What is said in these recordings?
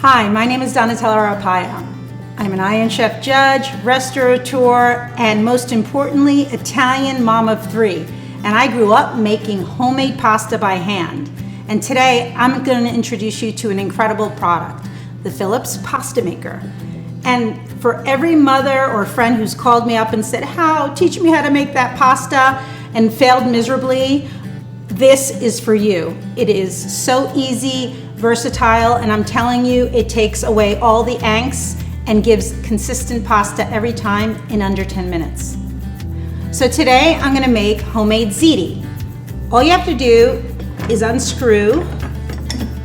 Hi, my name is Donatella Arpaio. I'm an Iron Chef judge, restaurateur, and most importantly, Italian mom of three. And I grew up making homemade pasta by hand. And today, I'm going to introduce you to an incredible product, the Philips Pasta Maker. And for every mother or friend who's called me up and said, teach me how to make that pasta, and failed miserably, this is for you. It is so easy, versatile, and I'm telling you, it takes away all the angst and gives consistent pasta every time in under 10 minutes. So today I'm gonna make homemade ziti. All you have to do is unscrew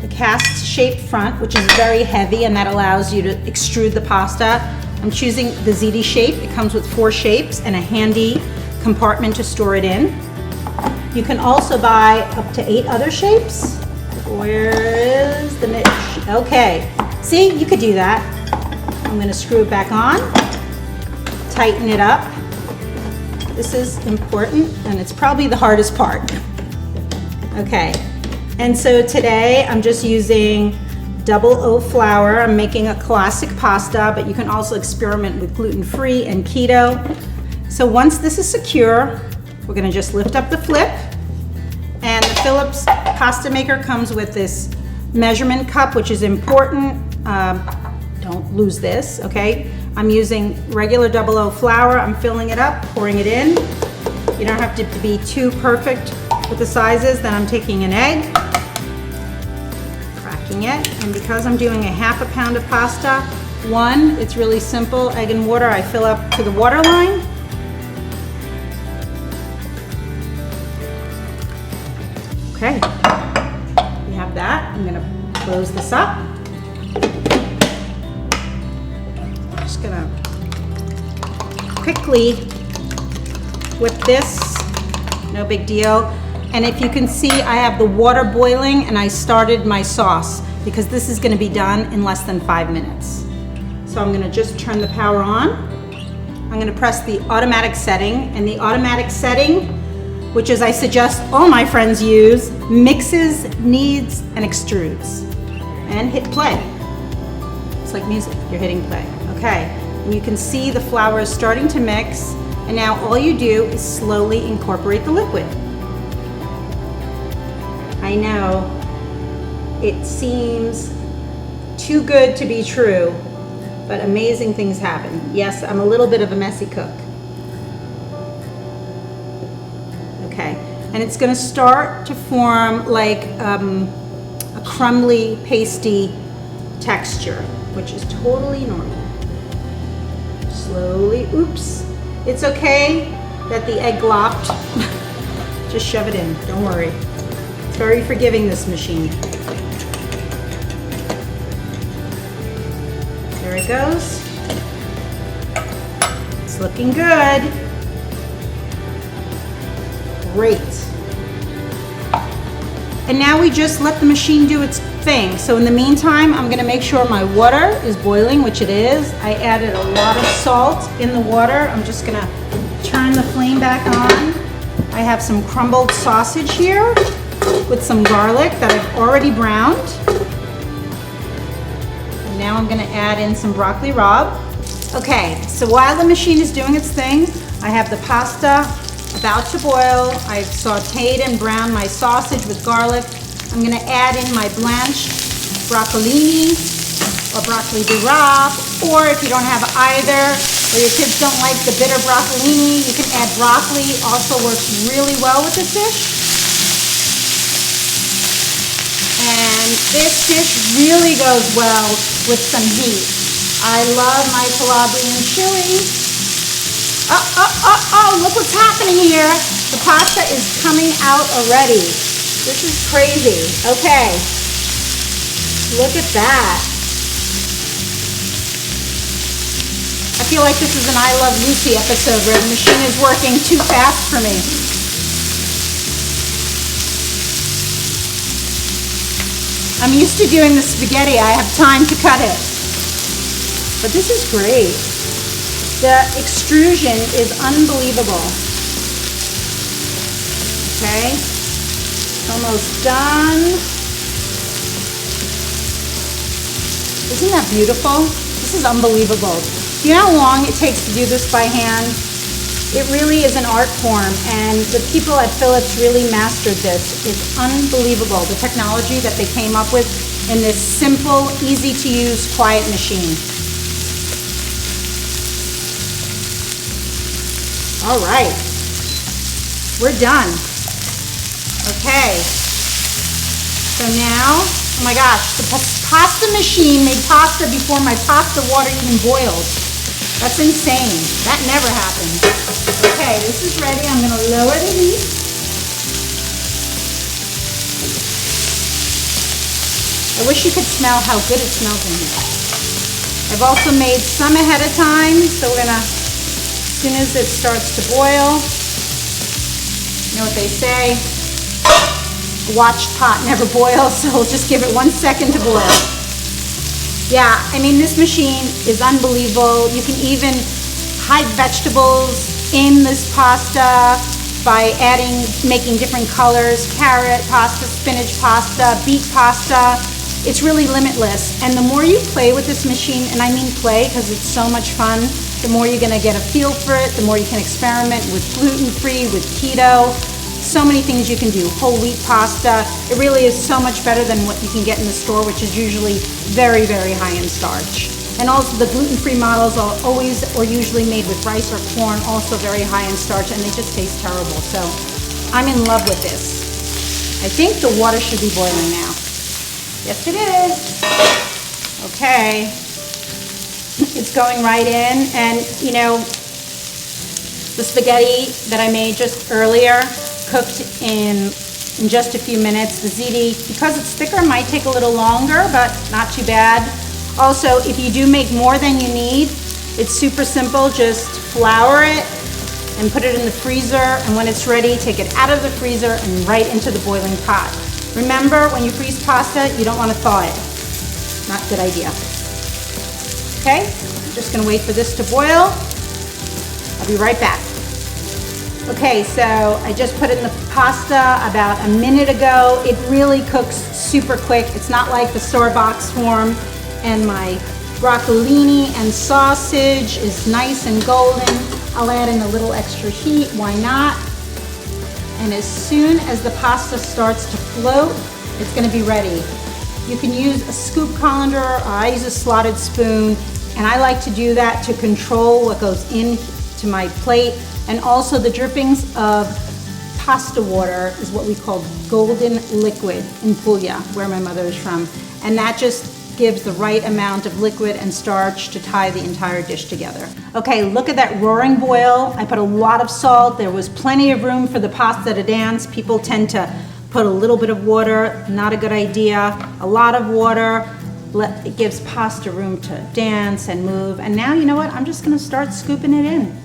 the cast shaped front, which is very heavy, and that allows you to extrude the pasta. I'm choosing the ziti shape. It comes with 4 shapes and a handy compartment to store it in. You can also buy up to 8 other shapes. Where is the niche? Okay, see, you could do that. I'm gonna screw it back on, tighten it up. This is important, and it's probably the hardest part. Okay, and so today I'm just using double O flour. I'm making a classic pasta, but you can also experiment with gluten-free and keto. So once this is secure, we're gonna just lift up the flip, and the Philips Pasta Maker comes with this measurement cup, which is important. Don't lose this, okay? I'm using regular double O flour. I'm filling it up, pouring it in. You don't have to be too perfect with the sizes. Then I'm taking an egg, cracking it, and because I'm doing a ½ pound of pasta, it's really simple, egg and water. I fill up to the water line. Okay, we have that. I'm gonna close this up. Just gonna quickly whip this, no big deal. And if you can see, I have the water boiling and I started my sauce because this is gonna be done in less than 5 minutes. So I'm gonna just turn the power on. I'm gonna press the automatic setting, and the automatic setting, which is I suggest all my friends use, mixes, kneads, and extrudes. And hit play. It's like music, you're hitting play. Okay, and you can see the flour is starting to mix, and now all you do is slowly incorporate the liquid. I know, it seems too good to be true, but amazing things happen. Yes, I'm a little bit of a messy cook. Okay, and it's gonna start to form like a crumbly, pasty texture, which is totally normal. Slowly, oops. It's okay that the egg glopped. Just shove it in, don't worry. It's very forgiving, this machine. There it goes. It's looking good. Great. And now we just let the machine do its thing. So in the meantime, I'm gonna make sure my water is boiling, which it is. I added a lot of salt in the water. I'm just gonna turn the flame back on. I have some crumbled sausage here with some garlic that I've already browned. And now I'm gonna add in some broccoli rabe. Okay, so while the machine is doing its thing, I have the pasta about to boil. I've sauteed and browned my sausage with garlic. I'm gonna add in my blanched broccolini or broccoli de rabe, or if you don't have either, or your kids don't like the bitter broccolini, you can add broccoli, also works really well with this dish. And this dish really goes well with some heat. I love my Calabrian chili. Oh, look what's happening here. The pasta is coming out already. This is crazy. Okay, look at that. I feel like this is an I Love Lucy episode where the machine is working too fast for me. I'm used to doing the spaghetti. I have time to cut it. But this is great. The extrusion is unbelievable. Okay, it's almost done. Isn't that beautiful? This is unbelievable. Do you know how long it takes to do this by hand? It really is an art form, and the people at Philips really mastered this. It's unbelievable, the technology that they came up with in this simple, easy-to-use, quiet machine. All right, we're done. Okay, so now, oh my gosh, the pasta machine made pasta before my pasta water even boiled. That's insane. That never happens. Okay, this is ready. I'm going to lower the heat. I wish you could smell how good it smells in here. I've also made some ahead of time, so we're going to, as soon as it starts to boil, you know what they say, a watched pot never boils, so we'll just give it 1 second to boil. Yeah, I mean, this machine is unbelievable. You can even hide vegetables in this pasta by making different colors, carrot pasta, spinach pasta, beet pasta. It's really limitless. And the more you play with this machine, and I mean play because it's so much fun, the more you're gonna get a feel for it, the more you can experiment with gluten-free, with keto. So many things you can do. Whole wheat pasta. It really is so much better than what you can get in the store, which is usually very, very high in starch. And also the gluten-free models are always or usually made with rice or corn, also very high in starch, and they just taste terrible. So I'm in love with this. I think the water should be boiling now. Yes, it is. Okay. It's going right in, and you know, the spaghetti that I made just earlier cooked in just a few minutes. The ziti, because it's thicker, might take a little longer, but not too bad. Also, if you do make more than you need, it's super simple. Just flour it and put it in the freezer, and when it's ready, take it out of the freezer and right into the boiling pot. Remember, when you freeze pasta, you don't want to thaw it. Not a good idea. Okay, I'm just going to wait for this to boil. I'll be right back. Okay, so I just put in the pasta about a minute ago. It really cooks super quick. It's not like the store-bought form. And my broccolini and sausage is nice and golden. I'll add in a little extra heat, why not? And as soon as the pasta starts to float, it's gonna be ready. You can use a scoop colander, or I use a slotted spoon, and I like to do that to control what goes into my plate. And also the drippings of pasta water is what we call golden liquid in Puglia, where my mother is from. And that just gives the right amount of liquid and starch to tie the entire dish together. Okay, look at that roaring boil. I put a lot of salt. There was plenty of room for the pasta to dance. People tend to put a little bit of water, not a good idea. A lot of water, it gives pasta room to dance and move. And now, you know what? I'm just gonna start scooping it in.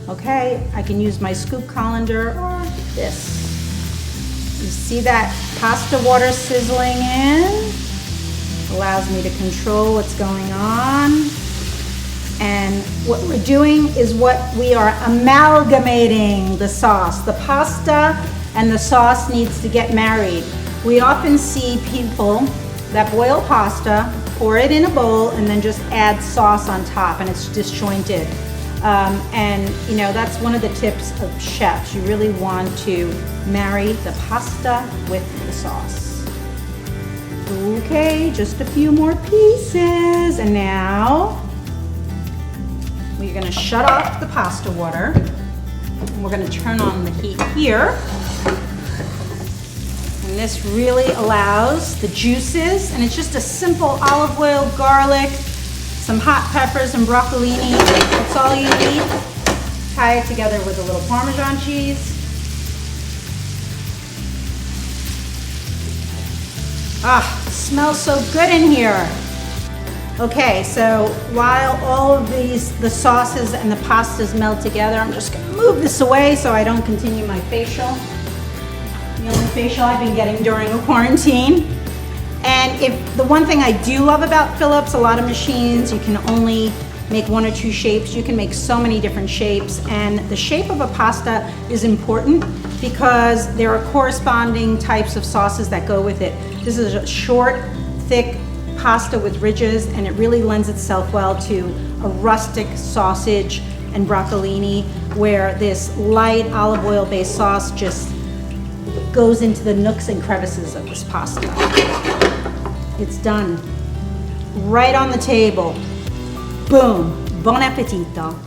Okay, I can use my scoop colander or this. You see that pasta water sizzling in? Allows me to control what's going on. And what we're doing is what we are amalgamating the sauce. The pasta and the sauce needs to get married. We often see people that boil pasta, pour it in a bowl, and then just add sauce on top, and it's disjointed. And you know, that's one of the tips of chefs. You really want to marry the pasta with the sauce. Okay, just a few more pieces, and now we're gonna shut off the pasta water, and we're gonna turn on the heat here. And this really allows the juices, and it's just a simple olive oil, garlic, some hot peppers and broccolini. That's all you need. Tie it together with a little Parmesan cheese. Ah, it smells so good in here. Okay, so while all of the sauces and the pastas melt together, I'm just gonna move this away so I don't continue my facial. The only facial I've been getting during a quarantine. And if the one thing I do love about Philips, a lot of machines, you can only make one or two shapes. You can make so many different shapes, and the shape of a pasta is important because there are corresponding types of sauces that go with it. This is a short, thick pasta with ridges, and it really lends itself well to a rustic sausage and broccolini, where this light olive oil based sauce just goes into the nooks and crevices of this pasta. It's done. Right on the table. Boom. Buon appetito.